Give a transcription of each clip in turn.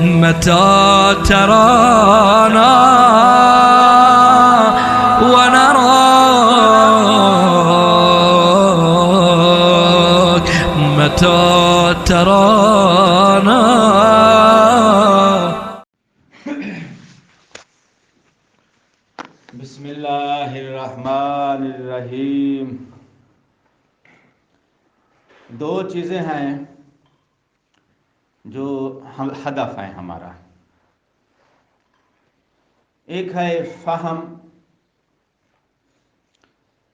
متى ترانا ونراك متى ترانا. بسم اللہ الرحمن الرحیم. دو چیزیں ہیں جو ہدف ہیں ہمارا. ایک ہے فہم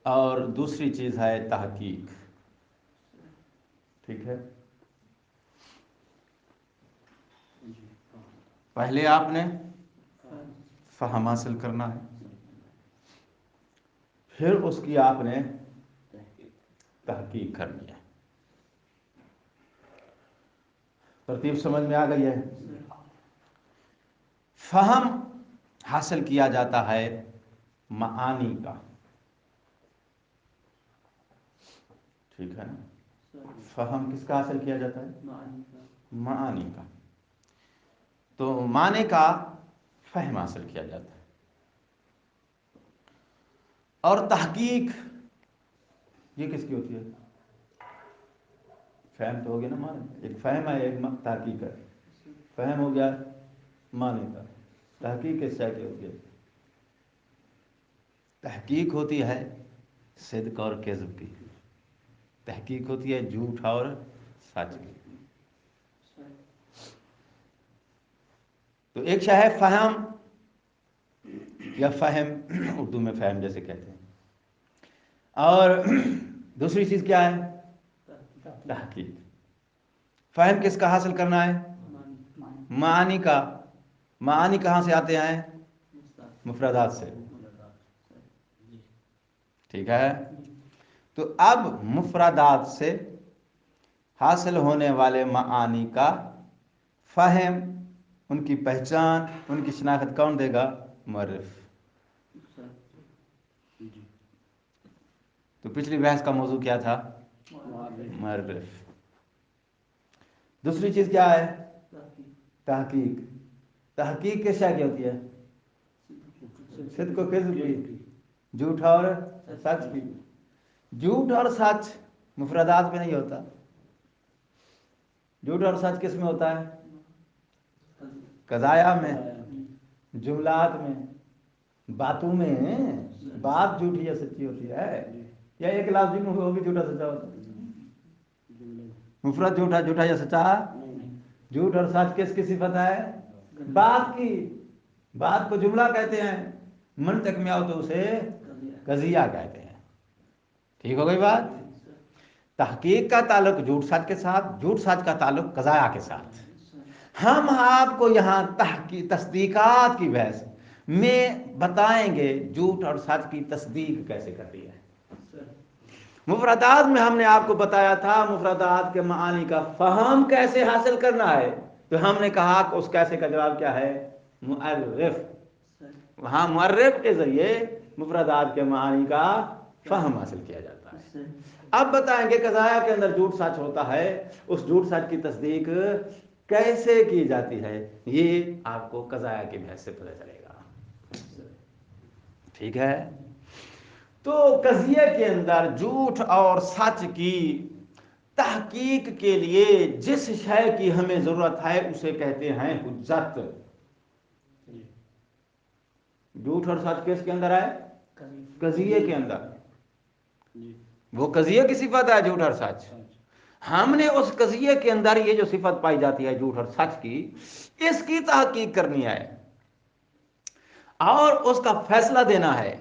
اور دوسری چیز ہے تحقیق. ٹھیک ہے، پہلے آپ نے فہم حاصل کرنا ہے، پھر اس کی آپ نے تحقیق کرنی ہے. ترتیب سمجھ میں آ گئی ہے؟ فہم حاصل کیا جاتا ہے معانی کا. ٹھیک ہے نا؟ فہم کس کا حاصل کیا جاتا ہے؟ معانی کا. تو معنی کا فہم حاصل کیا جاتا ہے. اور تحقیق یہ کس کی ہوتی ہے؟ فہم تو ہو گیا نا معنی. ایک فہم ہے، ایک تحقیق ہے. فہم ہو گیا معنی کا، تحقیق کس شے کی ہوتی ہے؟ تحقیق ہوتی ہے صدق اور کذب کی. تحقیق ہوتی ہے جھوٹ اور سچ کی. تو ایک شے ہے فہم یا فہم، اردو میں فہم جیسے کہتے ہیں، اور دوسری چیز کیا ہے؟ تحقیق. فہم کس کا حاصل کرنا ہے؟ معانی کا. معانی کہاں سے آتے ہیں؟ مفردات سے. ٹھیک ہے. تو اب مفردات سے حاصل ہونے والے معانی کا فہم، ان کی پہچان، ان کی شناخت کون دے گا؟ مؤرخ. تو پچھلی بحث کا موضوع کیا تھا؟ مؤرخ. دوسری چیز کیا ہے؟ تحقیق. تحقیق کس شے کی ہوتی ہے؟ صدق و کذب کی، جھوٹ اور سچ کی. جھوٹ اور سچ مفردات میں نہیں ہوتا. جھوٹ اور سچ کس میں ہوتا ہے؟ قضایا میں، جملات میں، باتوں میں. بات جھوٹی یا سچی ہوتی ہے، یا ایک لفظ میں وہ بھی جھوٹا سچا ہوتا ہے؟ مفرد جھوٹا، جھوٹا یا سچا. جھوٹ اور سچ کس کی صفت ہے؟ بات کی. بات کو جملہ کہتے ہیں، منطق میں آؤ تو اسے قضیہ کہتے ہیں. ٹھیک ہو گئی بات؟ تحقیق کا تعلق جھوٹ سچ کے ساتھ، جھوٹ سچ کا تعلق قضایا کے ساتھ. ہم آپ کو یہاں تصدیقات کی بحث میں بتائیں گے جھوٹ اور سچ کی تصدیق کیسے کرتی ہے. مفردات میں ہم نے آپ کو بتایا تھا مفردات کے معانی کا فہم کیسے حاصل کرنا ہے. تو ہم نے کہا کہ اس کیسے کا جواب کیا ہے؟ مؤرخ. وہاں مؤرخ کے ذریعے مفردات کے معانی کا فہم حاصل کیا جاتا ہے. اب بتائیں گے قضایا کے اندر جھوٹ سچ ہوتا ہے، اس جھوٹ سچ کی تصدیق کیسے کی جاتی ہے، یہ آپ کو قضایا کی بحث سے پتہ چلے گا. ٹھیک ہے. تو قضیے کے اندر جھوٹ اور سچ کی تحقیق کے لیے جس شے کی ہمیں ضرورت ہے اسے کہتے ہیں حجت. جھوٹ اور سچ کس کے اندر ہے؟ قضیے کے اندر. وہ قضیے کی صفت ہے جھوٹ اور سچ. ہم نے اس قضیے کے اندر یہ جو صفت پائی جاتی ہے جھوٹ اور سچ کی، اس کی تحقیق کرنی ہے اور اس کا فیصلہ دینا ہے.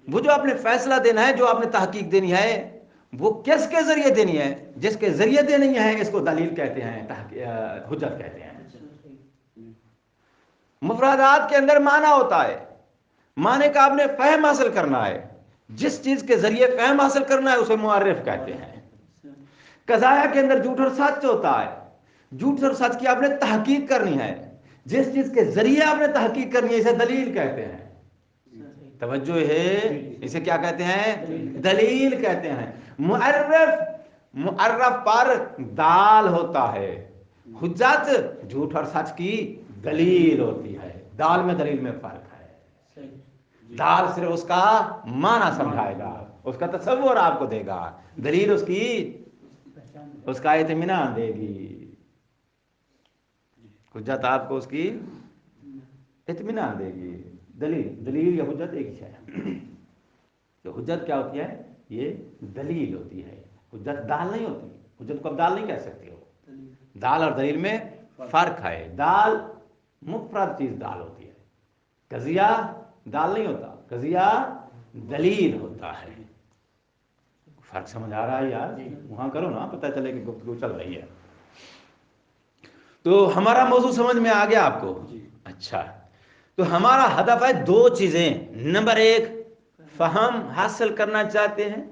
وہ جو آپ نے فیصلہ دینا ہے، جو آپ نے تحقیق دینی ہے، وہ کس کے ذریعے دینی ہے؟ جس کے ذریعے دینی ہے اس کو دلیل کہتے ہیں، حجت کہتے ہیں. مفردات کے اندر معنی ہوتا ہے، معنی کا آپ نے فہم حاصل کرنا ہے. جس چیز کے ذریعے فہم حاصل کرنا ہے اسے معرف کہتے ہیں. قضایا کے اندر جھوٹ اور سچ ہوتا ہے، جھوٹ اور سچ کی آپ نے تحقیق کرنی ہے. جس چیز کے ذریعے آپ نے تحقیق کرنی ہے اسے دلیل کہتے ہیں. توجہ ہے، اسے کیا کہتے ہیں؟ دلیل کہتے ہیں. معرف، معرف پر دال ہوتا ہے، حجت جھوٹ اور سچ کی دلیل ہوتی ہے. دال میں دلیل میں فرق ہے. دال صرف اس کا معنی سمجھائے گا, اس کا تصور آپ کو دے گا, دلیل اس کا اطمینان دے گی. حجت آپ کو اس کی اطمینان دے گی. دلیل یا حجت ایک ہی ہے. تو حجت کیا ہوتی ہے؟ یہ دلیل ہوتی ہے. حجت دال نہیں ہوتی. حجت کو اب دال نہیں کہہ سکتے ہو. دال اور دلیل میں فرق ہے. دال مفرد چیز دال ہوتی ہے, قضیہ دال نہیں ہوتا, قضیہ دلیل ہوتا ہے. فرق سمجھ آ رہا ہے یار؟ وہاں کرو نا, پتہ چلے کہ گفتگو چل رہی ہے. تو ہمارا موضوع سمجھ میں آ گیا آپ کو؟ اچھا, تو ہمارا ہدف ہے دو چیزیں. نمبر ایک, فہم حاصل کرنا چاہتے ہیں.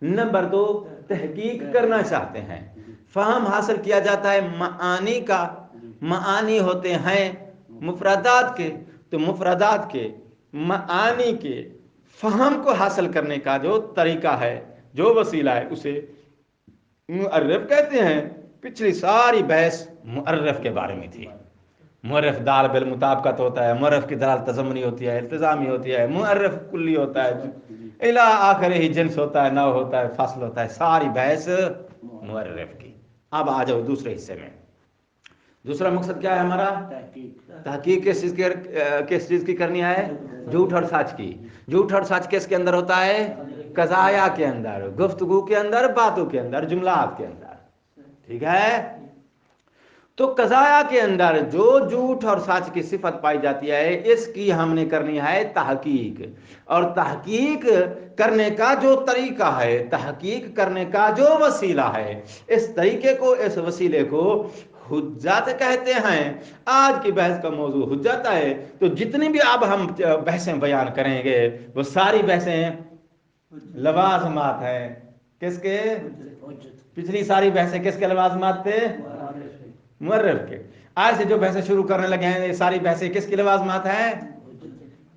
نمبر دو, تحقیق کرنا چاہتے ہیں. فہم حاصل کیا جاتا ہے معانی کا. معانی ہوتے ہیں مفردات کے. تو مفردات کے معانی کے فہم کو حاصل کرنے کا جو طریقہ ہے, جو وسیلہ ہے, اسے معرف کہتے ہیں. پچھلی ساری بحث معرف کے بارے میں تھی. معرف دال بالمطابقت ہوتا ہے, معرف کی دلالت تضمنی ہوتی ہے, التزامی ہوتی ہے, معرف کلی ہوتا ہے, الی آخر ہی جنس ہوتا ہے, نوع ہوتا ہے, فصل ہوتا ہے. ساری بحث معرف کی. اب آ جاؤ دوسرے حصے میں. دوسرا مقصد کیا ہے ہمارا؟ تحقیق کس چیز کی کرنی ہے؟ جھوٹ اور سچ کی. جھوٹ اور سچ کس کے اندر ہوتا ہے؟ قضایا کے اندر, گفتگو کے اندر, باتوں کے اندر, جملات کے اندر. ٹھیک ہے؟ تو قضایا کے اندر جو جھوٹ اور سچ کی صفت پائی جاتی ہے, اس کی ہم نے کرنی ہے تحقیق. اور تحقیق کرنے کا جو طریقہ ہے, تحقیق کرنے کا جو وسیلہ ہے, اس طریقے کو, اس وسیلے کو حجت کہتے ہیں. آج کی بحث کا موضوع حجت ہے. تو جتنی بھی اب ہم بحثیں بیان کریں گے, وہ ساری بحثیں لوازمات ہیں. کس کے؟ پچھلی ساری بحثیں کس کے لوازمات تھے؟ معرف کے. آج سے جو بحثیں شروع کرنے لگے ہیں, یہ ساری بحثیں کس کی لوازمات ہیں؟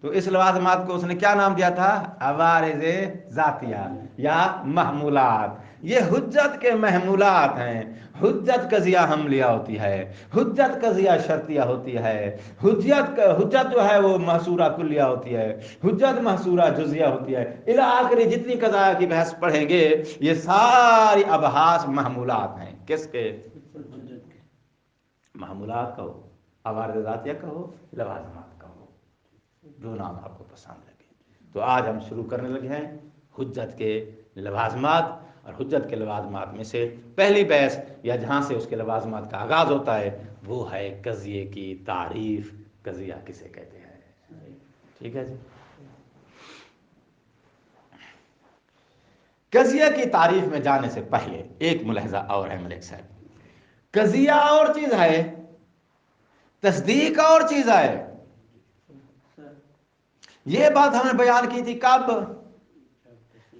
تو اس لوازمات کو اس نے کیا نام دیا تھا؟ عوارض ذاتیہ یا محمولات. یہ حجت کے محمولات ہیں. حجت قضیہ حملیہ ہوتی ہے, حجت قضیہ شرطیہ ہوتی ہے, حجت جو ہے وہ محصورہ کلیہ ہوتی ہے, حجت محصورہ جزیہ ہوتی ہے, الی آخری جتنی قضایا کی بحث پڑھیں گے, یہ ساری ابحاث محمولات ہیں. کس کے؟ محمولات کہو, عوارض ذاتیہ کہو, لوازمات کہو, جو نام آپ کو پسند لگے. تو آج ہم شروع کرنے لگے ہیں حجت کے لوازمات. اور حجت کے لوازمات میں سے پہلی بحث, یا جہاں سے اس کے لوازمات کا آغاز ہوتا ہے, وہ ہے قضیے کی تعریف. قضیہ کسے کہتے ہیں؟ ٹھیک ہے جی. قضیہ کی تعریف میں جانے سے پہلے ایک ملاحظہ اور ہے ملک صاحب. قضیہ اور چیز ہے, تصدیق اور چیز ہے. یہ بات ہم نے بیان کی تھی کب؟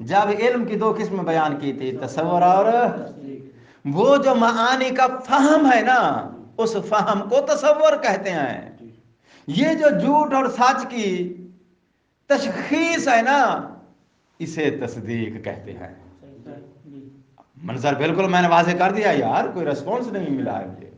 جب علم کی دو قسم بیان کی تھی, تصور اور وہ جو معانی کا فہم ہے نا, اس فہم کو تصور کہتے ہیں. یہ جو جھوٹ اور سچ کی تشخیص ہے نا, اسے تصدیق کہتے ہیں. منظر بالکل میں نے واضح کر دیا یار, کوئی ریسپانس نہیں ملا ہے مجھے.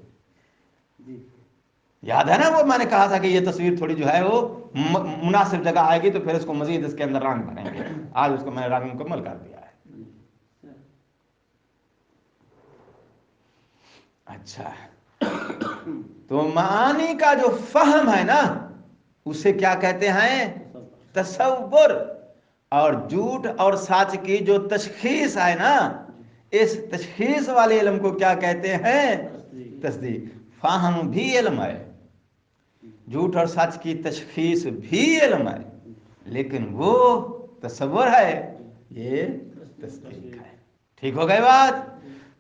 یاد ہے نا وہ میں نے کہا تھا کہ یہ تصویر تھوڑی جو ہے وہ مناسب جگہ آئے گی تو پھر اس کو مزید اس کے اندر رنگ بھریں گے. آج اس کو میں نے رنگ مکمل کر دیا ہے. اچھا, تو معانی کا جو فہم ہے نا, اسے کیا کہتے ہیں؟ تصور. اور جھوٹ اور سچ کی جو تشخیص ہے نا, اس تشخیص والے علم کو کیا کہتے ہیں؟ تصدیق. فہم بھی علم ہے, جھوٹ اور سچ کی تشخیص بھی علم ہے, لیکن وہ تصور ہے, یہ تصدیق ہے. ٹھیک ہو گئی بات؟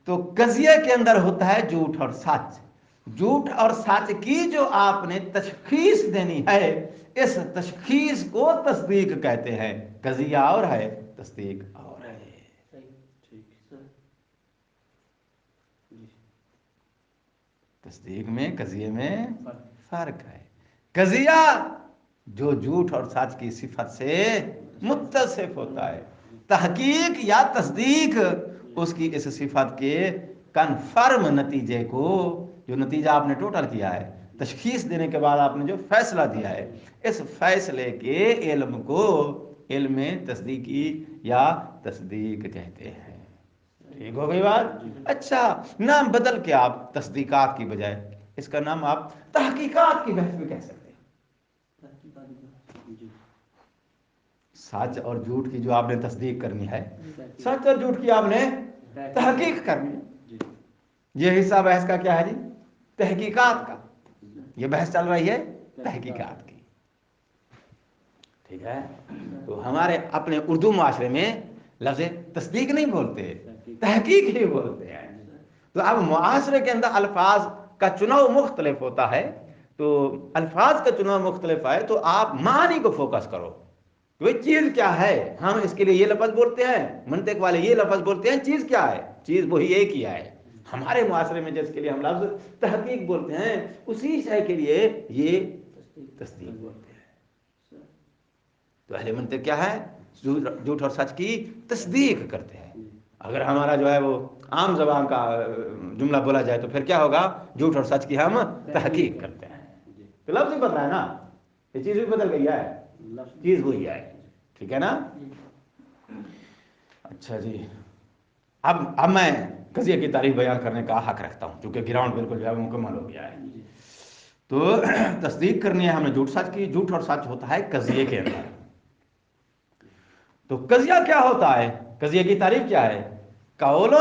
تو قضیے کے اندر ہوتا ہے جھوٹ اور سچ. جھوٹ اور سچ کی جو آپ نے تشخیص دینی ہے, اس تشخیص کو تصدیق کہتے ہیں. قضیہ اور ہے, تصدیق اور ہے. تصدیق میں قضیے میں فرق ہے. قضیہ جو جھوٹ اور سچ کی صفت سے متصف ہوتا ہے, تحقیق یا تصدیق اس کی اس صفت کے کنفرم نتیجے کو جو نتیجہ آپ نے ٹوٹل کیا ہے، تشخیص دینے کے بعد آپ نے جو فیصلہ دیا ہے، اس فیصلے کے علم کو علم تصدیقی یا تصدیق کہتے ہیں۔ ٹھیک ہو گئی بات؟ اچھا، نام بدل کے آپ تصدیقات کی بجائے اس کا نام آپ تحقیقات کی بحث بھی کہہ سکتے ہیں۔ سچ اور جھوٹ کی جو آپ نے تصدیق کرنی ہے، سچ اور جھوٹ کی آپ نے تحقیق کرنی ہے۔ یہ حصہ بحث کا کیا ہے جی؟ تحقیقات کا۔ یہ بحث چل رہی ہے تحقیقات کی، ٹھیک ہے؟ تو ہمارے اپنے اردو معاشرے میں لفظ تصدیق نہیں بولتے، تحقیق ہی بولتے ہیں۔ تو اب معاشرے کے اندر الفاظ کا چناؤ مختلف ہوتا ہے، تو الفاظ کا چناؤ مختلف ہے تو آپ معنی کو فوکس کرو، وہ چیز کیا ہے۔ ہم اس کے لیے یہ لفظ بولتے ہیں، منطق والے یہ لفظ بولتے ہیں، چیز کیا ہے؟ چیز وہی ایک ہی ہے۔ ہمارے معاشرے میں جس کے لیے ہم لفظ تحقیق بولتے ہیں، اسی شے کے لیے یہ تصدیق بولتے ہیں۔ تو اہل منطق کیا ہے؟ جھوٹ اور سچ کی تصدیق کرتے ہیں۔ اگر ہمارا جو ہے وہ عام زبان کا جملہ بولا جائے تو پھر کیا ہوگا؟ جھوٹ اور سچ کی ہم تحقیق کرتے ہیں۔ تو لفظ ہی بدلا ہے نا، یہ چیز بھی بدل گئی ہے، چیز وہی ہے، ٹھیک ہے نا؟ اچھا جی، اب میں قضیے کی تعریف بیان کرنے کا حق رکھتا ہوں، کیونکہ گراؤنڈ بالکل جو ہے مکمل ہو گیا ہے۔ تو تصدیق کرنی ہے ہم نے جھوٹ سچ کی۔ جھوٹ اور سچ ہوتا ہے قضیے کے اندر۔ تو قضیہ کیا ہوتا ہے؟ قضیے کی تعریف کیا ہے؟ قول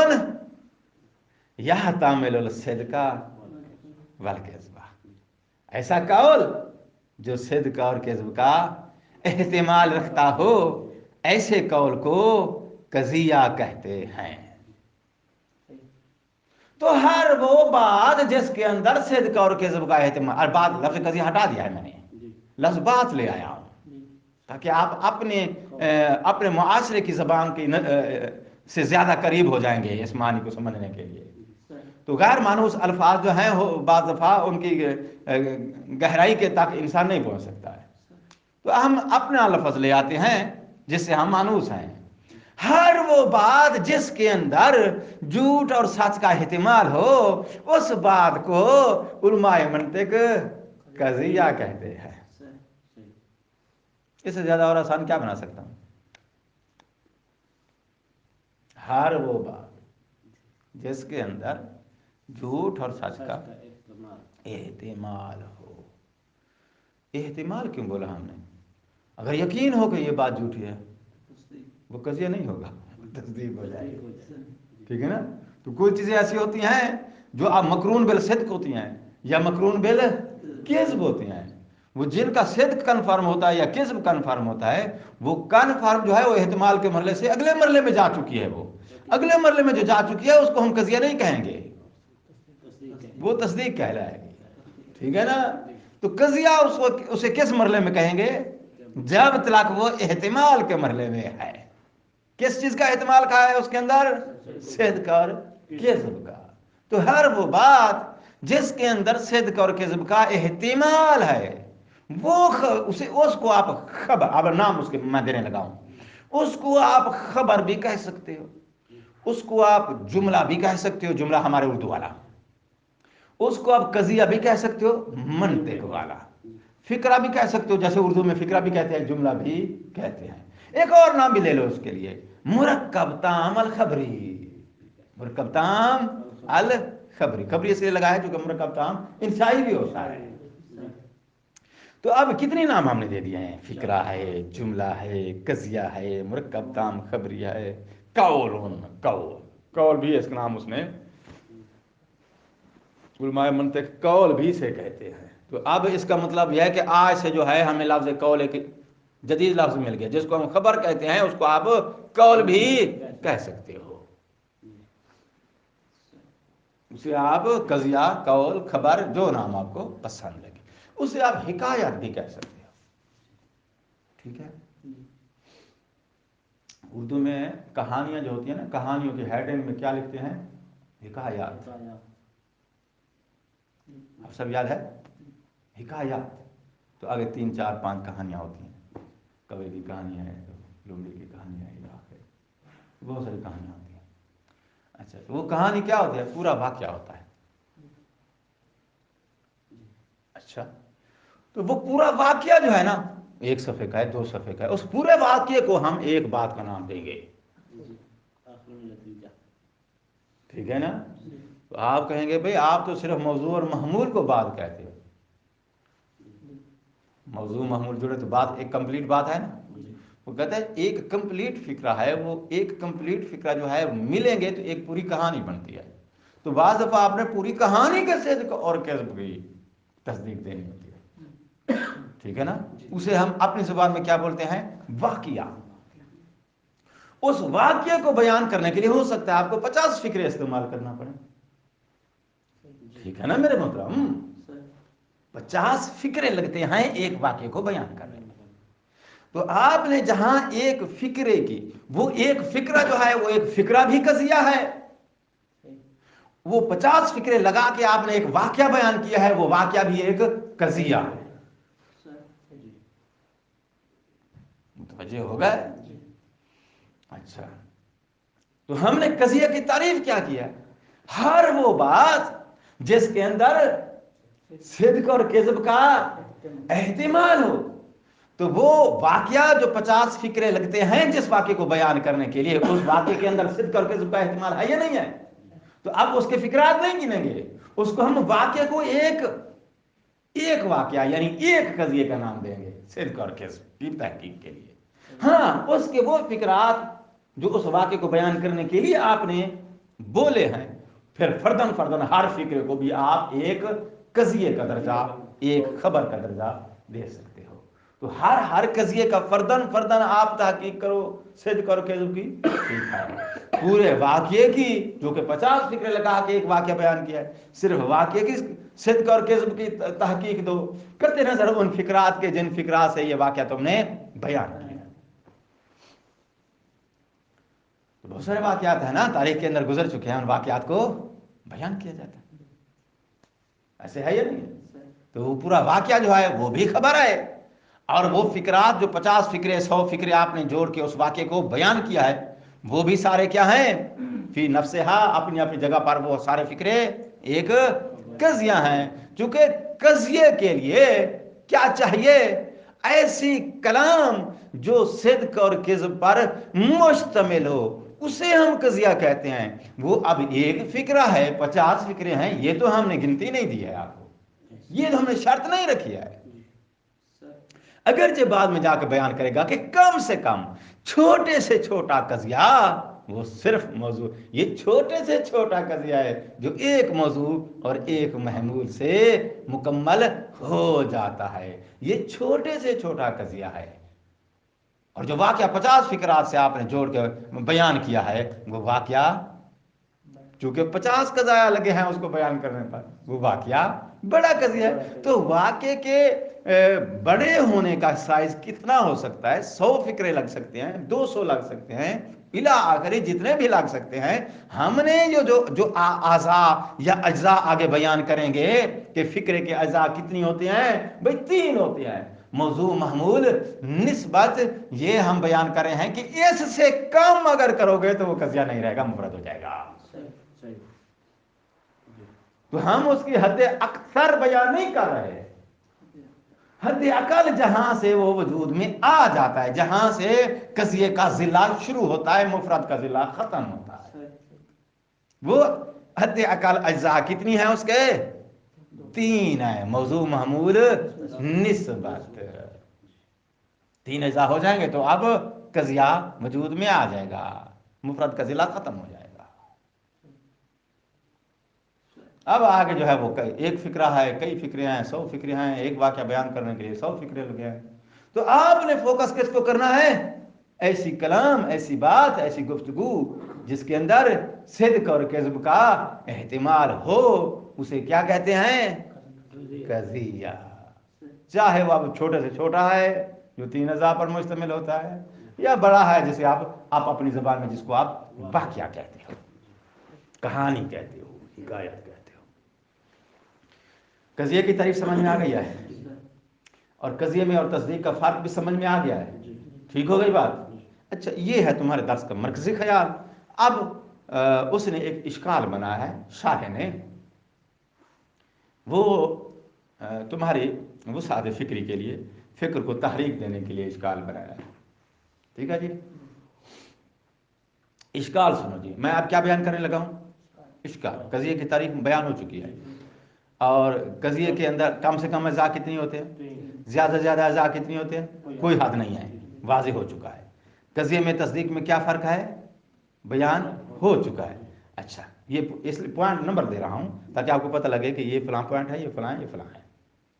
یحتمل الصدق والکذب، ایسا قول جو صدق اور کذب کا احتمال رکھتا ہو، ایسے قول کو قضیہ کہتے ہیں۔ تو ہر وہ بات جس کے اندر صدق اور کذب کا احتمال، اور بات لفظ قضیہ ہٹا دیا ہے میں نے، لفظ بات لے آیا ہوں تاکہ آپ اپنے معاشرے کی زبان کی سے زیادہ قریب ہو جائیں گے اس معنی کو سمجھنے کے لیے۔ تو غیر مانوس الفاظ جو ہیں بعض دفعہ ان کی گہرائی کے تک انسان نہیں پہنچ سکتا ہے، تو ہم اپنا لفظ لے آتے ہیں جس سے ہم مانوس ہیں۔ ہر وہ بات جس کے اندر جھوٹ اور سچ کا احتمال ہو، اس بات کو علماء منطق قضیہ کہتے ہیں۔ اس سے زیادہ اور آسان کیا بنا سکتا ہوں؟ ہر وہ بات جس کے اندر جھوٹ اور سچ کا احتمال ہو۔ احتمال کیوں بولا ہم نے؟ اگر یقین ہو کہ یہ بات جھوٹی ہے وہ قضیہ نہیں ہوگا، تصدیق ہو جائے گی، ٹھیک ہے نا؟ تو کوئی چیزیں ایسی ہوتی ہیں جو اب مقرون بالصدق ہوتی ہیں یا مقرون بالکذب ہوتی ہیں، وہ جن کا صدق کنفرم ہوتا ہے یا کذب کنفرم ہوتا ہے، وہ کنفرم جو ہے وہ احتمال کے مرحلے سے اگلے مرحلے میں جا چکی ہے۔ وہ اگلے مرحلے میں جو جا چکی ہے اس کو ہم قضیہ نہیں کہیں گے، وہ تصدیق کہلائے گی، ٹھیک ہے نا؟ تو قضیہ اسے کس مرحلے میں کہیں گے؟ جب تک وہ احتمال کے مرحلے میں ہے۔ کس چیز کا احتمال کہا ہے اس کے اندر؟ صدق اور کذب کا۔ تو ہر وہ بات جس کے اندر صدق اور کذب کا احتمال ہے، وہ اس کو آپ خبر، اب نام اس کے میں دینے لگا ہوں، اس کو آپ خبر بھی کہہ سکتے ہو، اس کو آپ جملہ بھی کہہ سکتے ہو، جملہ ہمارے اردو والا، اس کو آپ قضیہ بھی کہہ سکتے ہو، منطق والا، فکرہ بھی کہہ سکتے ہو، جیسے اردو میں فکرہ بھی کہتے ہیں، جملہ بھی کہتے ہیں۔ ایک اور نام بھی لے لو اس کے لیے، مرکب تام الخبری، مرکب تام الخبری، خبری اس لیے لگا ہے کیونکہ مرکب تام انشائی بھی ہوتا ہے۔ تو اب کتنی نام ہم نے دے دیے ہیں؟ فکرہ ہے، جملہ ہے، قضیہ ہے، مرکب تام خبریہ ہے، قول بھی اس کا نام اس نے علماء منطق قول بھی سے کہتے ہیں۔ تو اب اس کا مطلب یہ ہے کہ آج سے جو ہے ہمیں لفظ قول ایک جدید لفظ مل گیا، جس کو ہم خبر کہتے ہیں اس کو آپ قول بھی کہہ سکتے ہو، اسے آپ قضیہ، قول، خبر، جو نام آپ کو پسند لگے، اسے آپ حکایت بھی کہہ سکتے ہو، ٹھیک ہے؟ اردو میں کہانیاں جو ہوتی ہیں نا، کہانیوں کی ہیڈنگ میں کیا لکھتے ہیں؟ حکایات۔ اب سب یاد ہے؟ حکایات۔ تو آگے 3 4 5 کہانیاں ہوتی ہیں، کبھی کی کہانی ہے، لومڑی کی کہانی ہے، بہت ساری کہانیاں ہوتی ہیں۔ اچھا، تو وہ کہانی کیا ہوتی ہے؟ پورا واقعہ ہوتا ہے، اچھا، تو وہ پورا واقعہ جو ہے نا 1 صفحے کا ہے 2 صفحے کا ہے، اس پورے واقعے کو ہم ایک بات کا نام دیں گے، ٹھیک ہے نا؟ تو آپ کہیں گے بھئی آپ تو صرف موضوع اور محمول کو بات کہتے ہو، موضوع محمول جڑے تو بات ایک کمپلیٹ بات ہے نا؟ وہ کہتا ہے ایک کمپلیٹ فکرہ ہے، وہ ایک کمپلیٹ فکرہ جو ہے ملیں گے تو ایک پوری کہانی بنتی ہے۔ تو بعض دفعہ آپ نے پوری کہانی کے صدق اور کذب کی تصدیق دینی ہوتی ہے، ٹھیک ہے نا؟ اسے ہم اپنی زبان میں کیا بولتے ہیں؟ واقعہ۔ اس واقعے کو بیان کرنے کے لیے ہو سکتا ہے آپ کو 50 فکرے استعمال کرنا پڑے، ٹھیک ہے نا میرے محترم؟ 50 فکرے لگتے ہیں ایک واقعے کو بیان کرنے میں۔ تو آپ نے جہاں ایک فکرے کی، وہ ایک فکرہ جو ہے وہ ایک فکرہ بھی قضیہ ہے، وہ 50 فکرے لگا کے آپ نے ایک واقعہ بیان کیا ہے، وہ واقعہ بھی ایک قضیہ ہے۔ متوجہ ہو گئے؟ اچھا، تو ہم نے قضیہ کی تعریف کیا کیا؟ ہر وہ بات جس کے اندر صدق اور کذب کا احتمال ہو، تو وہ واقعہ جو 50 فکرے لگتے ہیں جس واقعے کو بیان کرنے کے لیے، اس واقعے کے اندر صدق اور کذب کا احتمال ہے یا نہیں ہے؟ تو اب اس کے فکرات نہیں گنیں گے، اس کو ہم واقعے کو ایک واقعہ یعنی ایک قضیے کا نام دیں گے صدق اور کذب کی تحقیق کے لیے۔ ہاں، اس کے وہ فکرات جو اس واقعے کو بیان کرنے کے لیے آپ نے بولے ہیں، پھر فردن فردن ہر فکرے کو بھی آپ ایک قضیے کا درجہ، ایک خبر کا درجہ دے سکتے ہو۔ تو ہر قضیے کا فردن فردن آپ تحقیق کرو صدق اور کذب کی، ٹھیک ہے؟ پورے واقعے کی جو کہ 50 فکرے لگا کے ایک واقعہ بیان کیا ہے، صرف واقعے کی صدق اور کذب کی تحقیق دو، کرتے نظر ان فکرات کے جن فکرات سے یہ واقعہ تم نے بیان کیا۔ بہت سارے واقعات ہیں نا تاریخ کے اندر گزر چکے ہیں، ان واقعات کو بیان کیا جاتا ہے، ایسے ہے یا نہیں؟ تو وہ پورا واقعہ جو ہے وہ بھی خبر ہے، اور وہ فکرات جو 50 فکرے 100 فکرے آپ نے جوڑ کے اس واقعے کو بیان کیا ہے، وہ بھی سارے کیا ہیں؟ فی نفسہا، اپنی اپنی جگہ پر وہ سارے فکرے ایک قضیہ ہیں۔ چونکہ قضیے کے لیے کیا چاہیے؟ ایسی کلام جو صدق اور کذب پر مشتمل ہو، اسے ہم قضیہ کہتے ہیں۔ وہ اب ایک فکرہ ہے 50 فکرے ہیں، یہ تو ہم نے گنتی نہیں دی ہے آپ کو، یہ تو ہم نے شرط نہیں رکھی ہے، اگرچہ بعد میں جا کے بیان کرے گا کہ کم سے کم چھوٹے سے چھوٹا قضیہ وہ صرف موضوع، یہ چھوٹے سے چھوٹا قضیہ ہے جو ایک موضوع اور ایک محمول سے مکمل ہو جاتا ہے، یہ چھوٹے سے چھوٹا قضیہ ہے۔ اور جو واقعہ 50 فکرات سے آپ نے جوڑ کے بیان کیا ہے، وہ واقعہ چونکہ 50 قضایا لگے ہیں اس کو بیان کرنے پر، وہ واقعہ بڑا قضیہ ہے۔ تو واقعے کے بڑے ہونے کا سائز کتنا ہو سکتا ہے؟ 100 فکرے لگ سکتے ہیں، 200 لگ سکتے ہیں، الی آخری جتنے بھی لگ سکتے ہیں۔ ہم نے جو اعضاء یا اجزاء آگے بیان کریں گے کہ فکرے کے اجزاء کتنی ہوتے ہیں، بھئی 3 ہوتے ہیں، موضوع محمول نسبت، یہ ہم بیان کر رہے ہیں کہ اس سے کم اگر کرو گے تو وہ قضیہ نہیں رہے گا، مفرد ہو جائے گا۔ تو ہم اس کی حد اکثر بیان نہیں کر رہے، حد اقل جہاں سے وہ وجود میں آ جاتا ہے، جہاں سے قضیے کا ضلع شروع ہوتا ہے، مفرد کا ضلع ختم ہوتا ہے، وہ حد اقل اجزاء کتنی ہیں اس کے؟ 3 ہیں، موضوع محمول نسبت، 3 اجزاء ہو جائیں گے تو اب قضیہ وجود میں آ جائے گا، مفرد کا ضلع ختم ہو جائے گا۔ اب آگے جو ہے وہ ایک فکرہ ہے، کئی فکرے ہیں، 100 فکرے ہیں، ایک واقعہ بیان کرنے کے لیے 100 فکرے لگے ہیں۔ تو آپ نے فوکس کس کو کرنا ہے؟ ایسی کلام، ایسی بات، ایسی گفتگو جس کے اندر صدق اور کذب کا احتمال ہو، اسے کیا کہتے ہیں؟ قضیہ۔ چاہے وہ اب چھوٹے سے چھوٹا ہے جو 3 اجزاء پر مشتمل ہوتا ہے، یا بڑا ہے جسے آپ اپنی زبان میں جس کو آپ واقعہ کہتے ہو، کہانی کہتے ہو، حکایت کہتے ہو۔ قضیے کی تعریف سمجھ میں آ گئی ہے، اور قضیے میں اور تصدیق کا فرق بھی سمجھ میں آ گیا ہے، ٹھیک ہو گئی بات؟ اچھا، یہ ہے تمہارے درس کا مرکزی خیال۔ اب اس نے ایک اشکال بنایا ہے شارح نے، وہ تمہاری وسعت فکری کے لیے، فکر کو تحریک دینے کے لیے اشکال بنایا ہے. ٹھیک ہے جی. اشکال سنو جی، میں اب کیا بیان کرنے لگا ہوں؟ اشکال. قضیے کی تعریف بیان ہو چکی ہے، اور قضیے کے اندر کم سے کم اجزاء کتنی ہوتے ہیں، زیادہ سے زیادہ اجزاء کتنی ہوتے ہیں، کوئی حد نہیں ہے، واضح ہو چکا ہے. قضیے میں تصدیق میں کیا فرق ہے، بیان ہو چکا ہے. اچھا، یہ اس لیے پوائنٹ نمبر دے رہا ہوں تاکہ آپ کو پتہ لگے کہ یہ فلاں پوائنٹ ہے، یہ فلاں ہے، یہ فلاں ہے،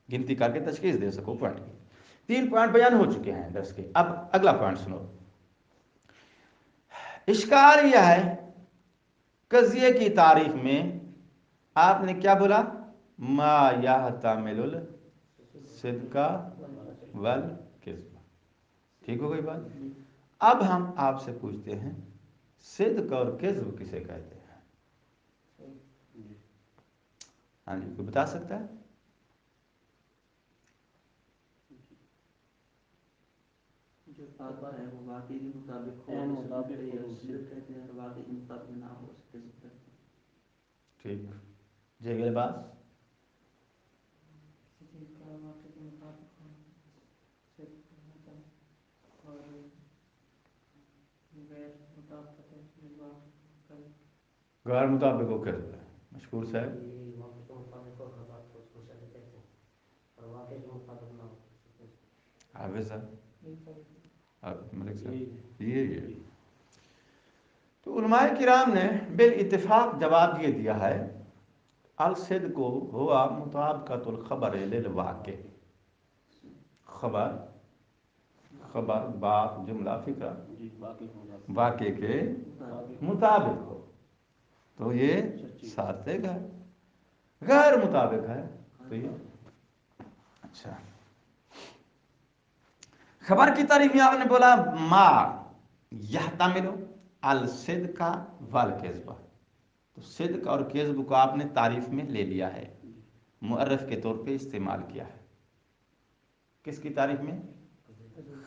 گنتی کر کے تشخیص دے سکو پوائنٹ کی. 3 پوائنٹ بیان ہو چکے ہیں درس کے. اب اگلا پوائنٹ سنو. اشکال یہ ہے، قضیے کی تعریف میں آپ نے کیا بولا، ما یحتمل الصدق والکذب. ٹھیک ہو گئی بات. اب ہم آپ سے پوچھتے ہیں صدق اور کذب کسے کہتے ہیں؟ ہاں جی، کوئی بتا سکتا ہے؟ جو بات ہے وہ واقعی کے مطابق ہو، مطابق کہتے ہیں، واقعی کے مطابق نہ ہو سکے. ٹھیک جی. اگلے بات، غیر مطابق ہو کذب ہے. مشکور صاحب. حافظ صاحب، ملک صاحب، یہ تو علماء کرام نے بالاتفاق جواب یہ دیا ہے، الصدق ہوا مطابقۃ الخبر للواقع. خبر بات جملہ فکرہ واقع کے مطابق ہو تو یہ صادق ہے، غیر مطابق ہے تو یہ. اچھا، خبر کی تعریف میں آپ نے بولا ما یحتمل الصدق والکذب. تو صدق اور کذب کو آپ نے تعریف میں لے لیا ہے، معرف کے طور پہ استعمال کیا ہے. کس کی تعریف میں؟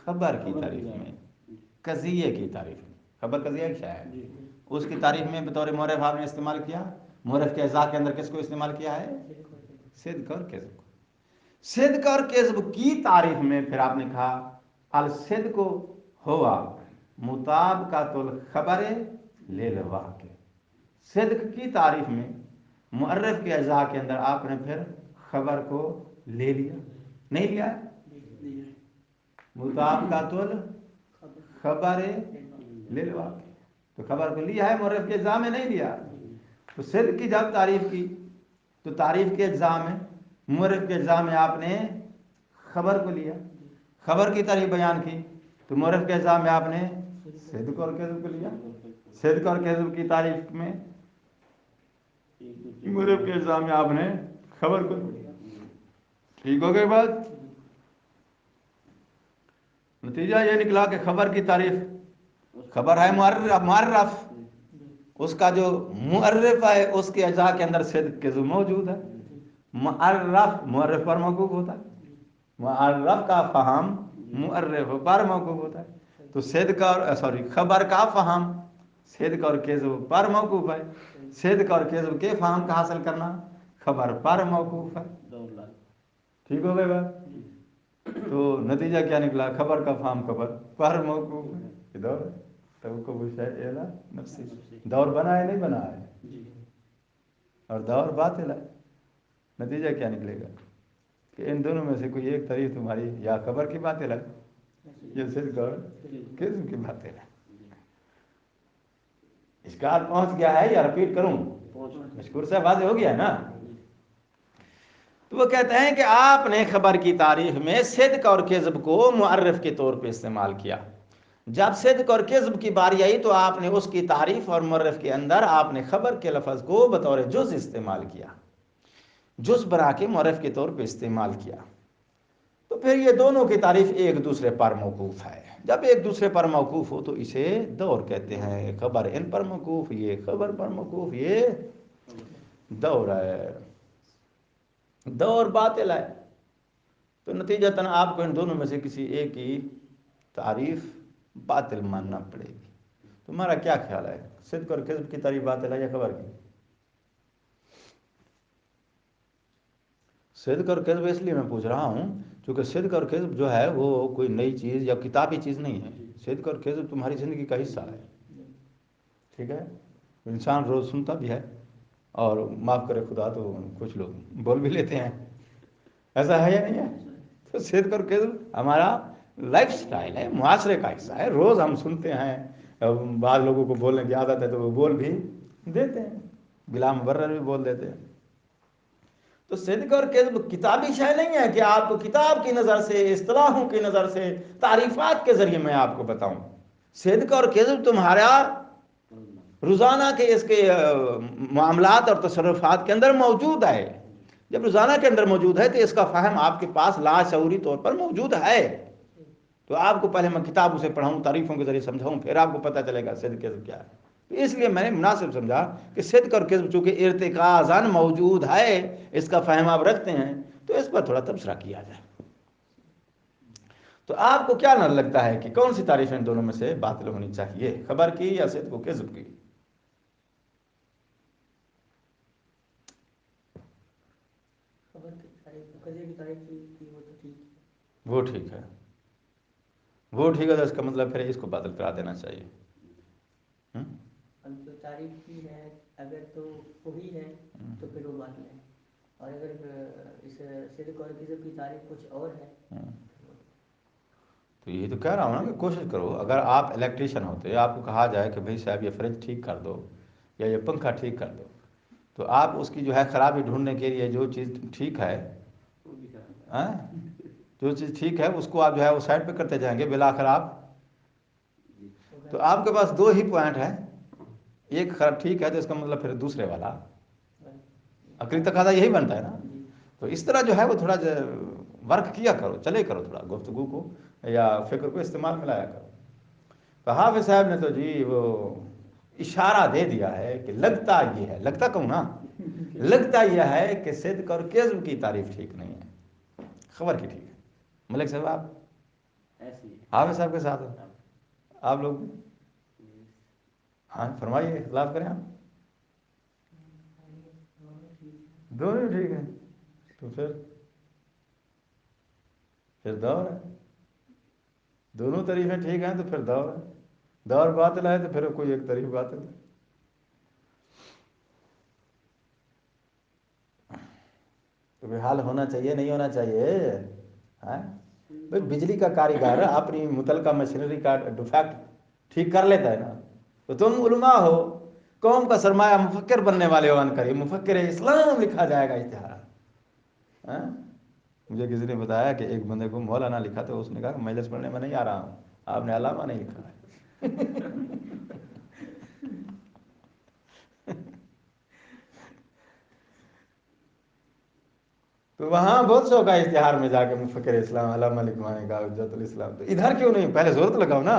خبر کی تعریف میں، قضیے کی تعریف میں. خبر قضیہ کیا ہے، اس کی تعریف میں بطور معرف آپ نے استعمال کیا. معرف کے اجزاء کے اندر کس کو استعمال کیا ہے؟ صدق اور کذب کو. صدق اور کذب کی تعریف میں پھر آپ نے کہا الصدق ہوا مطابقۃ الخبر للواقع. صدق کی تعریف میں معرف کے اجزاء کے اندر آپ نے پھر خبر کو لے لیا، نہیں لیا ہے؟ مطابقۃ الخبر للواقع. تو خبر کو لیا ہے، معرف کے اجزاء میں نہیں لیا. تو صدق کی جب تعریف کی تو تعریف کے اجزاء میں، معرف کے اجزاء میں آپ نے خبر کو لیا. خبر کی تعریف بیان کی تو معرف کے اجزاء میں آپ نے صدق اور کذب کو لیا. صدق اور کذب کی تعریف میں معرف کے اجزاء میں آپ نے خبر کو لیا. ٹھیک ہو گئی بات. نتیجہ یہ نکلا کہ خبر کی تعریف، خبر ہے معرف، اس کا جو معرف ہے اس کے اجزاء کے اندر صدق کذب موجود ہے. معرف پر موقوف ہوتا ہے، معرف کا فہم معرف پر موقوف ہوتا ہے. تو صدق اور خبر کا فہم صدق اور کذب پر موقوف ہے. صدق اور کذب کے فہم کا حاصل کرنا خبر پر موقوف ہے. ٹھیک ہو گئے بات. تو نتیجہ کیا نکلا، خبر کا فہم خبر پر موقوف ہے. دور تب کو نفسی دور بنا ہے، نہیں بنا ہے، اور دور باطل ہے. نتیجہ کیا نکلے گا کہ ان دونوں میں سے کوئی ایک تعریف تمہاری یا خبر کی باطل ہے یا صدق اور کذب کی باطل ہے. اشکال پہنچ گیا ہے یا رپیٹ کروں؟ مشکور سے واضح ہو گیا ہے نا. تو وہ کہتے ہیں کہ آپ نے خبر کی تعریف میں صدق اور کذب کو معرف کے طور پہ استعمال کیا. جب صدق اور کذب کی باری آئی تو آپ نے اس کی تعریف اور معرف کے اندر آپ نے خبر کے لفظ کو بطور جز استعمال کیا، جز بنا کے معرف کے طور پہ استعمال کیا. تو پھر یہ دونوں کی تعریف ایک دوسرے پر موقوف ہے. جب ایک دوسرے پر موقوف ہو تو اسے دور کہتے ہیں. خبر ان پر موقوف، یہ خبر پر موقوف، یہ دور ہے. دور باطل ہے. تو نتیجتاً آپ کو ان دونوں میں سے کسی ایک کی تعریف باطل ماننا پڑے گی. تمہارا کیا خیال ہے، صدق اور کذب کی تعریف باطل ہے یا خبر کی؟ صدق اور کذب اس لیے میں پوچھ رہا ہوں کیونکہ صدق اور کذب جو ہے وہ کوئی نئی چیز یا کتابی چیز نہیں ہے. صدق اور کذب تمہاری زندگی کا حصہ ہے. ٹھیک ہے. انسان روز سنتا بھی ہے اور معاف کرے خدا تو کچھ لوگ بول بھی لیتے ہیں. ایسا ہے یا نہیں ہے؟ تو صدق اور کذب ہمارا لائف سٹائل ہے, معاشرے کا حصہ ہے. روز ہم سنتے ہیں. بعض لوگوں کو بولنے کی عادت ہے تو وہ بول بھی دیتے ہیں, بلا مبرر بھی بول دیتے ہیں. تو صدق اور کذب کتابی شے نہیں ہے کہ آپ کو کتاب کی نظر سے, اصطلاحوں کی نظر سے, تعریفات کے ذریعے میں آپ کو بتاؤں. صدق اور کذب تمہارا روزانہ کے اس کے معاملات اور تصرفات کے اندر موجود ہے. جب روزانہ کے اندر موجود ہے تو اس کا فہم آپ کے پاس لاشعوری طور پر موجود ہے. تو آپ کو پہلے میں کتاب اسے پڑھاؤں, تعریفوں کے ذریعے سمجھاؤں, پھر آپ کو پتہ چلے گا صدق کذب کیا ہے. اس لیے میں نے مناسب سمجھا کہ صدق اور کذب چونکہ ارتکازاً موجود ہے, اس کا فہم آپ رکھتے ہیں, تو اس پر تھوڑا تبصرہ کیا جائے. تو آپ کو کیا نہ لگتا ہے کہ کون سی تعریف ان دونوں میں سے باطل ہونی چاہیے, خبر کی یا صدق و کذب کی؟ وہ ٹھیک ہے. وہ ٹھیک ہے تو اس کا مطلب پھر اس کو باطل کرا دینا چاہیے. جو تعریف کی ہے اگر تو وہی ہے تو پھر وہ باطل ہے, اور اگر اس صدق اور کذب کی تعریف کچھ اور ہے تو یہی تو کہہ رہا ہوں نا کہ کوشش کرو. اگر آپ الیکٹریشین ہوتے, آپ کو کہا جائے کہ بھائی صاحب یہ فریج ٹھیک کر دو یا یہ پنکھا ٹھیک کر دو, تو آپ اس کی جو ہے خرابی ڈھونڈنے کے لیے جو چیز ٹھیک ہے, جو چیز ٹھیک ہے اس کو آپ جو ہے وہ سائڈ پہ کرتے جائیں گے بالآخر آپ. تو آپ کے پاس دو ہی پوائنٹ ہیں, ایک خراب ٹھیک ہے تو اس کا مطلب پھر دوسرے والا عقلی تقاضا یہی بنتا ہے نا. تو اس طرح جو ہے وہ تھوڑا ورک کیا کرو, چلے کرو, تھوڑا گفتگو کو یا فکر کو استعمال میں لایا کرو. تو حافظ صاحب نے تو جی وہ اشارہ دے دیا ہے کہ لگتا یہ ہے, لگتا کہوں نا, لگتا یہ ہے کہ صدق اور کذب کی تعریف ٹھیک نہیں ہے, خبر کی ٹھیک ہے. ملک صاحب آپ حافظ صاحب کے ساتھ آپ لوگ ہاں فرمائیے, اختلاف کریں آپ. دونوں ٹھیک ہے تو پھر دور ہے. دونوں طریقے ٹھیک ہیں تو پھر دور ہے. دور باطل ہے تو پھر کوئی ایک طریق باطل ہے. تو بحال ہونا چاہیے نہیں ہونا چاہیے. بھائی بجلی کا کاریگر اپنی متعلقہ مشینری کا ڈیفیکٹ ٹھیک کر لیتا ہے نا, تو تم علماء ہو, قوم کا سرمایہ مفکر بننے والے ہو, ان کر مفکر اسلام لکھا جائے گا اشتہار. مجھے کسی نے بتایا کہ ایک بندے کو مولانا لکھا, تو اس نے کہا کہ مجلس پڑھنے میں نہیں آ رہا ہوں, آپ نے علامہ نہیں لکھا ہے. تو وہاں بہت شوق ہے اشتہار میں جا کے مفکر اسلام علامہ لکھوانے کا, حجت الاسلام. تو ادھر کیوں نہیں, پہلے ضرورت لگاؤ نا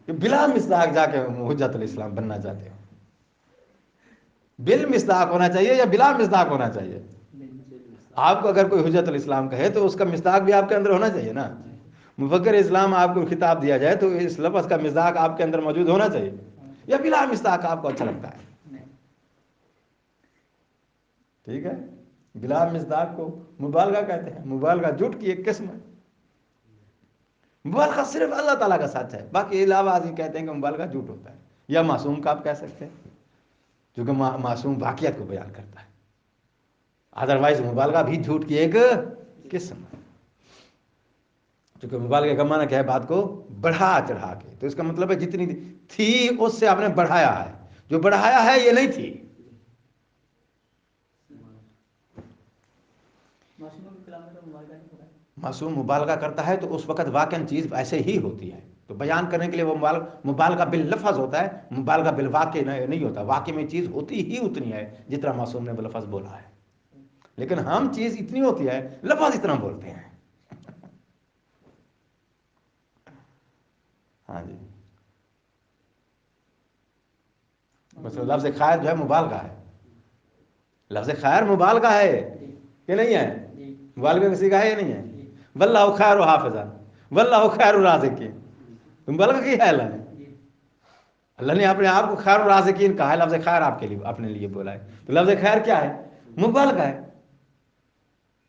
کہ بلا مصداق جا کے حجت الاسلام بننا چاہتے ہو. بل مصداق ہونا چاہیے یا بلا مصداق ہونا چاہیے؟ آپ کو اگر کوئی حجت الاسلام کہے تو اس کا مصداق بھی آپ کے اندر ہونا چاہیے نا. مفکر اسلام آپ کو خطاب دیا جائے تو اس لفظ کا مصداق آپ کے اندر موجود ہونا چاہیے, یا بلا مصداق آپ کو اچھا لگتا ہے؟ ٹھیک ہے. بلا مصداق کو مبالغہ کہتے ہیں. مبالغہ جھوٹ کی ایک قسم ہے. مبالغہ صرف اللہ تعالیٰ کا سچ ہے, باقی علاوہ ازیں کہتے ہیں کہ مبالغہ جھوٹ ہوتا ہے, یا معصوم کا آپ کہہ سکتے ہیں, کیونکہ معصوم واقعیت کو بیان کرتا ہے. ادروائز مبالغہ بھی جھوٹ کی ایک قسم ہے, کیونکہ مبالغہ کا معنی کیا ہے, بات کو بڑھا چڑھا کے. تو اس کا مطلب ہے جتنی تھی اس سے آپ نے بڑھایا ہے, جو بڑھایا ہے یہ نہیں تھی. معصوم مبالغہ کرتا ہے تو اس وقت واقعاً چیز ایسے ہی ہوتی ہے, تو بیان کرنے کے لیے وہ مبالغہ باللفظ ہوتا ہے, مبالغہ بالواقع نہیں ہوتا. واقع میں چیز ہوتی ہی اتنی ہے جتنا معصوم نے وہ لفظ بولا ہے, لیکن ہم چیز اتنی ہوتی ہے, لفظ اتنا بولتے ہیں. ہاں جی. مثلا لفظ خیر جو ہے مبالغہ ہے. لفظ خیر مبالغہ ہے کہ نہیں ہے؟ مبالغہ کسی کا ہے یا نہیں ہے؟ واللہ خیر و حافظہ, واللہ خیر الرازقین. مبالغہ کی ہے اللہ نے. اللہ نے اپنے آپ کو خیر الرازقین کہا ہے, لفظ خیر آپ کے لیے اپنے لیے بولا ہے. تو لفظ خیر کیا ہے؟ مبالغہ ہے.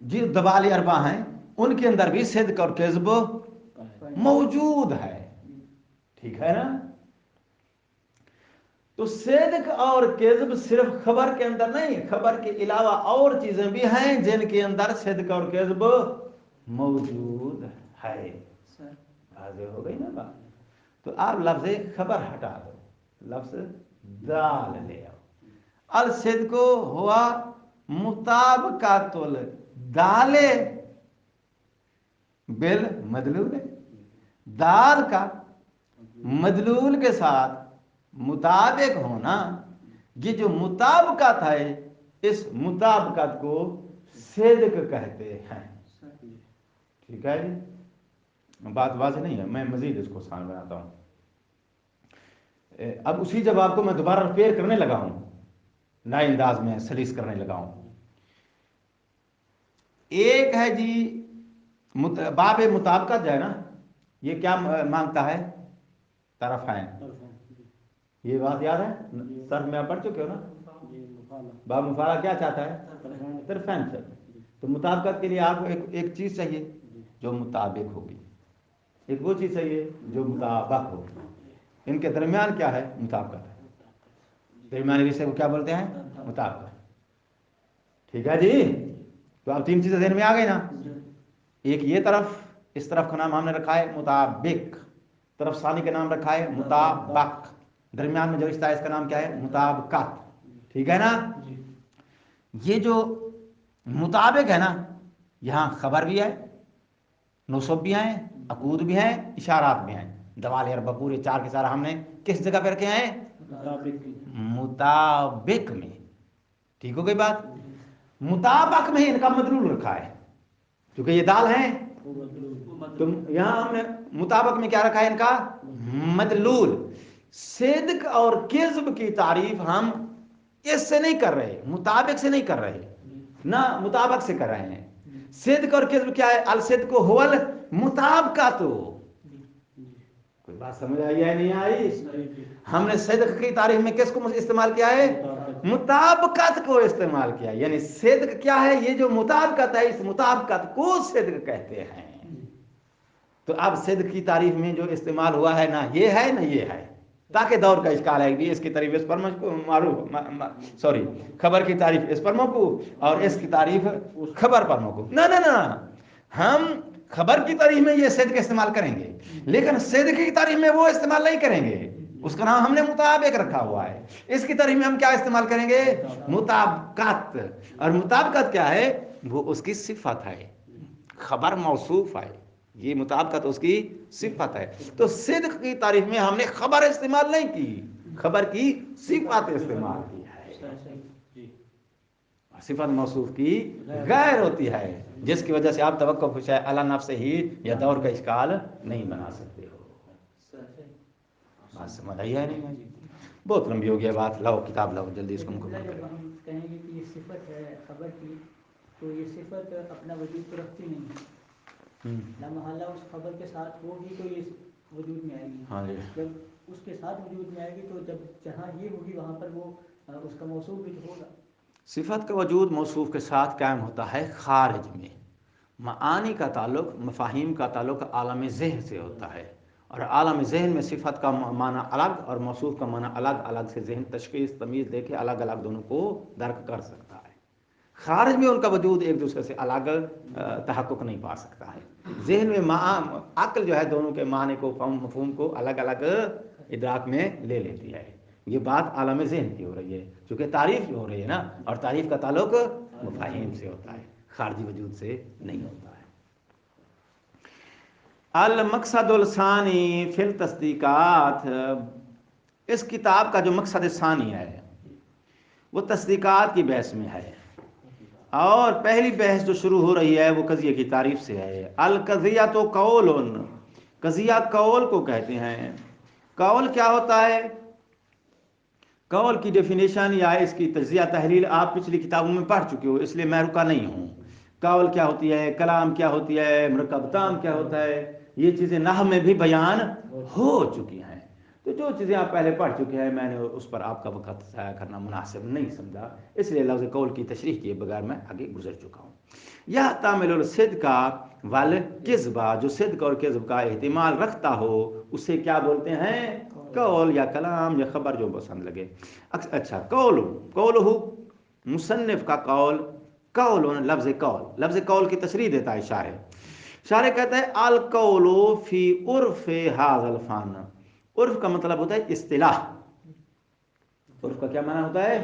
جو دبال اربع ہیں ان کے اندر بھی صدق اور کذب موجود ہے، ٹھیک ہے نا؟ تو صدق اور کذب صرف خبر کے اندر نہیں، خبر کے علاوہ اور چیزیں بھی ہیں جن کے اندر صدق اور کذب موجود ہے۔ واضح ہو گئی نا بات؟ تو آپ لفظ خبر ہٹا دو، لفظ دال لے آؤ۔ الصدق ہوا مطابقت الدال بالمدلول، دال کا مدلول کے ساتھ مطابق ہونا، یہ جو مطابقت ہے اس مطابقت کو صدق کہتے ہیں، ٹھیک ہے جی؟ بات واضح نہیں ہے، میں مزید اس کو آسان بناتا ہوں۔ اب اسی جواب کو میں دوبارہ ریپیئر کرنے لگا ہوں، نئے انداز میں سلیس کرنے لگا ہوں۔ ایک ہے جی باب مطابقت جو ہے نا، یہ کیا مانگتا ہے؟ طرفین۔ یہ بات یاد ہے، صرف میں آپ پڑھ چکے ہو نا؟ باب مفارقہ کیا چاہتا ہے؟ طرفین چاہتا ہے۔ تو مطابقت کے لیے آپ کو ایک چیز چاہیے جو مطابق ہوگی، ایک وہ چیز چاہیے جو مطابق ہوگی۔ ان کے درمیان کیا ہے؟ مطابقت ہے۔ درمیانی رشتے کو کیا بولتے ہیں؟ مطابقت، ٹھیک ہے جی؟ تو اب تین چیزیں ذہن میں آ گئی نا؟ ایک یہ طرف، اس طرف کا نام ہم نے رکھا ہے مطابق، طرف ثانی کا نام رکھا ہے مطابق، درمیان میں جو رشتہ ہے اس کا نام کیا ہے؟ مطابقت، ٹھیک ہے نا؟ یہ جو مطابق ہے نا، یہاں خبر بھی ہے، نصب بھی ہیں، عقود بھی ہیں، اشارات بھی ہیں۔ دوال اربع پورے چار کے چار ہم نے کس جگہ پہ رکھے ہیں؟ مطابق میں، ٹھیک ہو گئی بات؟ مطابق میں ان کا مدلول رکھا ہے، کیونکہ یہ دال ہیں، تو یہاں ہم نے مطابق میں کیا رکھا ہے؟ ان کا مدلول۔ صدق اور کذب کی تعریف ہم اس سے نہیں کر رہے، مطابق سے نہیں کر رہے، نہ مطابق سے کر رہے ہیں۔ صدق اور کذب کیا ہے؟ الصدق هو المطابقت۔ کوئی بات سمجھ آئی ہے نہیں آئی؟ ہم نے صدق کی تعریف میں کس کو استعمال کیا ہے؟ مطابقت کو استعمال کیا، یعنی صدق کیا ہے؟ یہ جو مطابقت ہے، اس مطابقت کو صدق کہتے ہیں۔ تو اب صدق کی تعریف میں جو استعمال ہوا ہے، نہ یہ ہے نہ یہ ہے، تاکہ دور کا اشکال ہے کہ اس کی تعریف اس پر معروف، سوری، خبر کی تعریف اس پر موقوف اور اس کی تعریف خبر پر موقوف۔ نہ نہ نہ، ہم خبر کی تعریف میں یہ صدق استعمال کریں گے، لیکن صدق کی تعریف میں وہ استعمال نہیں کریں گے، اس کا نام ہم نے مطابق رکھا ہوا ہے۔ اس کی تعریف میں ہم کیا استعمال کریں گے؟ مطابقت۔ اور مطابقت کیا ہے؟ وہ اس کی صفت ہے، خبر موصوف ہے، یہ مطابقت اس کی صفت ہے۔ تو صدق کی تعریف میں ہم نے خبر استعمال نہیں کی، خبر کی صفت استعمال کی ہے۔ صفت موصوف کی غیر ہوتی ہے، جس کی وجہ سے آپ توقع خوش ہے اللہ نفس ہی یا دور کا اشکال نہیں بنا سکتے ہو۔ بات سمجھ آئی ہے نہیں؟ بہت لمبی ہو گیا بات، لاؤ کتاب لاؤ جلدی اس کو مکمل جب کریں۔ ہم کہیں گے کہ یہ صفت ہے خبر کی، تو یہ صفت اپنا وجود تو رکھتی نہیں، لامحالہ اس خبر کے ساتھ ہوگی تو یہ وجود میں آئے گی۔ ہاں جی، جب اس کے ساتھ وجود میں آئے گی تو جب جہاں یہ ہوگی وہاں پر وہ اس کا موصوف بھی تو ہوگا۔ صفت کا وجود موصوف کے ساتھ قائم ہوتا ہے خارج میں۔ معانی کا تعلق، مفاہیم کا تعلق عالم ذہن سے ہوتا ہے، اور عالم ذہن میں صفت کا معنی الگ اور موصوف کا معنی الگ الگ سے ذہن تشخیص تمیز دے کے الگ الگ دونوں کو درک کر سکتا ہے۔ خارج میں ان کا وجود ایک دوسرے سے الگ تحقق نہیں پا سکتا ہے۔ ذہن میں عقل جو ہے دونوں کے معنی کو، مفہوم کو الگ الگ ادراک میں لے لیتی ہے۔ یہ بات عالم ذہن کی ہو رہی ہے، چونکہ تعریف ہو رہی ہے نا، اور تعریف کا تعلق مفاہیم سے ہوتا ہے، خارجی وجود سے نہیں ہوتا ہے۔ المقصد الثانی فی التصدیقات، اس کتاب کا جو مقصد ثانی ہے وہ تصدیقات کی بحث میں ہے، اور پہلی بحث جو شروع ہو رہی ہے وہ قضیہ کی تعریف سے ہے۔ القضیۃ قول، قضیہ قول کو کہتے ہیں۔ قول کیا ہوتا ہے؟ قول کی ڈیفینیشن یا اس کی تجزیہ تحلیل آپ پچھلی کتابوں میں پڑھ چکے ہو، اس لیے میں رکا نہیں ہوں۔ قول کیا ہوتی ہے، کلام کیا ہوتی ہے، مرکب تام کیا ہوتا ہے، یہ چیزیں نحو میں بھی بیان ہو چکی ہیں۔ تو جو چیزیں آپ پہلے پڑھ چکے ہیں میں نے اس پر آپ کا وقت ضائع کرنا مناسب نہیں سمجھا، اس لیے لفظ قول کی تشریح کیے بغیر میں آگے گزر چکا ہوں۔ یا تعمل الصدق والکذب، جو صدق اور کذب کا احتمال رکھتا ہو اسے کیا بولتے ہیں؟ قول یا کلام یا خبر، جو پسند لگے۔ اچھا، قول ہو مصنف کا قول، قول لفظ قول کی تشریح دیتا ہے شارح کہتا ہے القول فی عرف ھذا الفن، عرف کا مطلب ہوتا ہے اصطلاح، عرف کا کیا معنی ہوتا ہے؟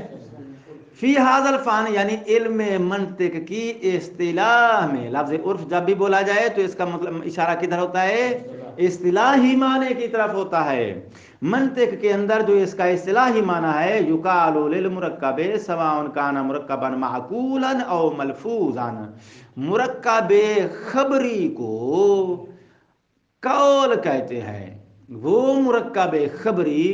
فی ھذا الفن یعنی علم منطق کی اصطلاح میں، لفظ عرف جب بھی بولا جائے تو اس کا مطلب اشارہ کدھر ہوتا ہے؟ اصطلاحی معنی کی طرف ہوتا ہے۔ منطق کے اندر جو اس کا اصطلاحی معنی ہے، یقال للمرکب سواء کان مرکبا معقولا او ملفوظا، مرکب خبری کو قول کہتے ہیں، وہ مرکب خبری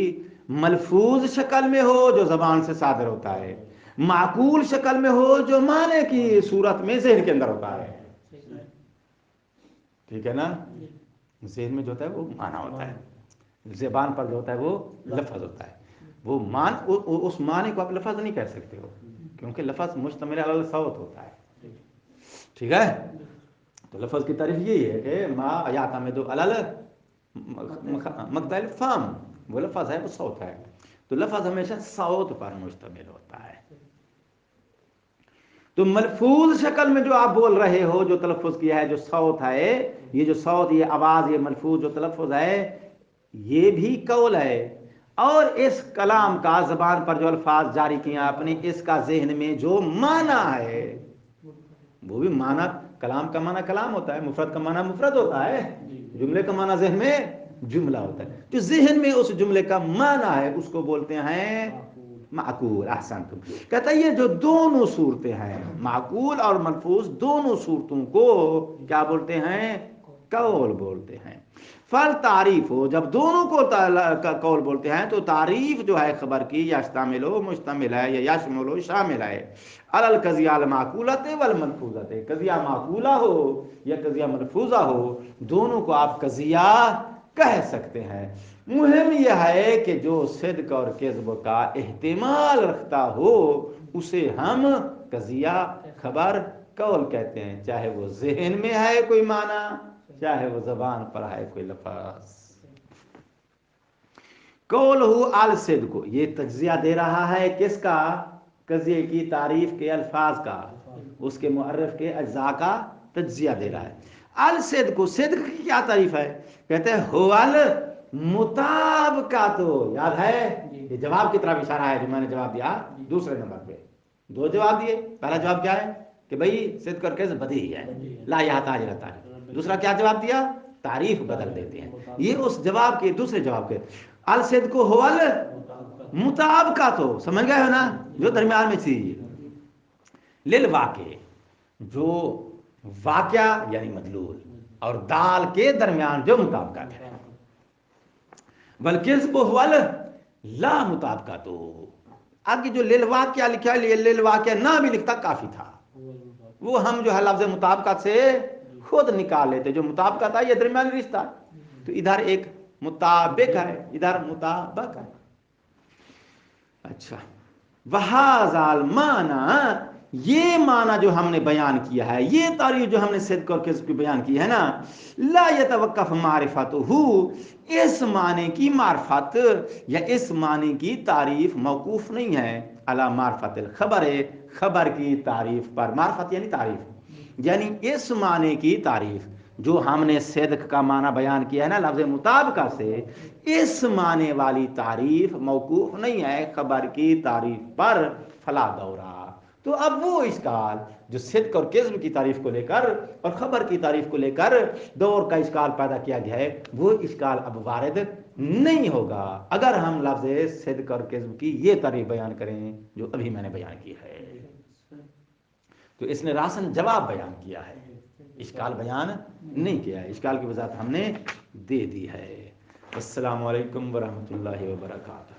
ملفوظ شکل میں ہو جو زبان سے صادر ہوتا ہے، معقول شکل میں ہو جو معنی کی صورت میں ذہن کے اندر ہوتا ہے۔ ٹھیک ہے نا؟ ذہن میں جو ہوتا ہے وہ معنی ہوتا ہے، زبان پر جو ہوتا ہے وہ لفظ ہوتا ہے، وہ اس معنی کو آپ لفظ نہیں کہہ سکتے ہو، کیونکہ لفظ مشتمل علی الصوت ہوتا ہے۔ ٹھیک ہے؟ تو لفظ کی تعریف یہی ہے کہ ما یعتمد علی مقطع الفم، وہ لفظ ہے، وہ صوت ہے، تو لفظ ہمیشہ صوت پر مشتمل ہوتا ہے۔ تو ملفوظ شکل میں جو آپ بول رہے ہو، جو تلفظ کیا ہے، جو صوت ہے، یہ جو صوت، یہ آواز، یہ ملفوظ جو تلفظ ہے، یہ بھی قول ہے، اور اس کلام کا زبان پر جو الفاظ جاری کیے آپ نے، اس کا ذہن میں جو معنی ہے وہ بھی معنی، کلام کا معنی کلام ہوتا ہے، مفرد کا معنی مفرد ہوتا ہے، جملے کا معنی ذہن میں جملہ ہوتا ہے، جو ذہن میں اس جملے کا معنی ہے اس کو بولتے ہیں معقول۔ احسنتم، کہتا ہے یہ جو دونوں صورتیں ہیں، معقول اور ملفوظ، دونوں صورتوں کو کیا بولتے ہیں؟ قول بولتے ہیں۔ فل تعریف ہو، جب دونوں کو قول بولتے ہیں تو تعریف جو ہے خبر کی، یشتمل ہو مشتمل ہے، یا یشمل ہو شامل ہے، علی القضیہ المعقولۃ والملفوظۃ، قضیہ معقولہ ہو یا قضیہ ملفوظہ ہو، دونوں کو آپ قضیہ کہہ سکتے ہیں۔ مہم یہ ہے کہ جو صدق اور کذب کا احتمال رکھتا ہو اسے ہم قضیہ، خبر، قول کہتے ہیں، چاہے وہ ذہن میں ہے کوئی معنی، چاہے وہ زبان پر ہے کوئی لفظ۔ قول ہو الصدق، یہ تجزیہ دے رہا ہے کس کا؟ قضیے کی تعریف کے الفاظ کا، اس کے معرف کے اجزاء کا تجزیہ دے رہا ہے۔ الصدق، صدق کی کیا تعریف ہے؟ کہتے ہیں هو المطابقۃ، یاد ہے یہ جواب کی طرف اشارہ ہے جو میں نے جواب دیا دوسرے نمبر پہ، دو جواب دیے، پہلا جواب کیا ہے کہ بھئی صدق اور کذب بدیہی ہے، لا یحتاج الی تعریف، دوسرا کیا جواب دیا؟ تعریف بدل دیتے ہیں، یہ اس جواب کے دوسرے جواب کے۔ الصدق هو المطابقۃ، سمجھ گئے ہو نا، جو درمیان میں تھی، للواقع، جو واقعہ یعنی مدلول اور دال کے درمیان جو مطابقت ہے، والکذب هو لا مطابقۃ، آگے جو للواقع لکھا ہے، للواقع نہ بھی لکھتا کافی تھا، وہ ہم جو ہے لفظ مطابقت سے خود نکال لیتے، جو مطابقت ہے یہ درمیانی رشتہ، تو ادھر ایک مطابق ہے، ادھر مطابق ہے۔ اچھا، وہذا المعنی، یہ معنی جو ہم نے بیان کیا ہے، یہ تعریف جو ہم نے صدق اور کذب کی بیان کی ہے نا، لا یتوقف معرفتہ، اس معنی کی معرفت یا اس معنی کی تعریف موقوف نہیں ہے علی معرفت الخبر، خبر کی تعریف پر، معرفت یعنی تعریف، یعنی اس معنی کی تعریف جو ہم نے صدق کا معنی بیان کیا ہے نا لفظ مطابقہ سے، اس معنی والی تعریف موقوف نہیں ہے خبر کی تعریف پر، فلا دورہ، تو اب وہ اشکال جو صدق اور کذب کی تعریف کو لے کر اور خبر کی تعریف کو لے کر دور کا اشکال پیدا کیا گیا ہے، وہ اشکال اب وارد نہیں ہوگا اگر ہم لفظ صدق اور کذب کی یہ تعریف بیان کریں جو ابھی میں نے بیان کی ہے، تو اس نے راسن جواب بیان کیا ہے، اشکال بیان نہیں کیا ہے، اشکال کی وضاحت ہم نے دے دی ہے۔ السلام علیکم ورحمۃ اللہ وبرکاتہ۔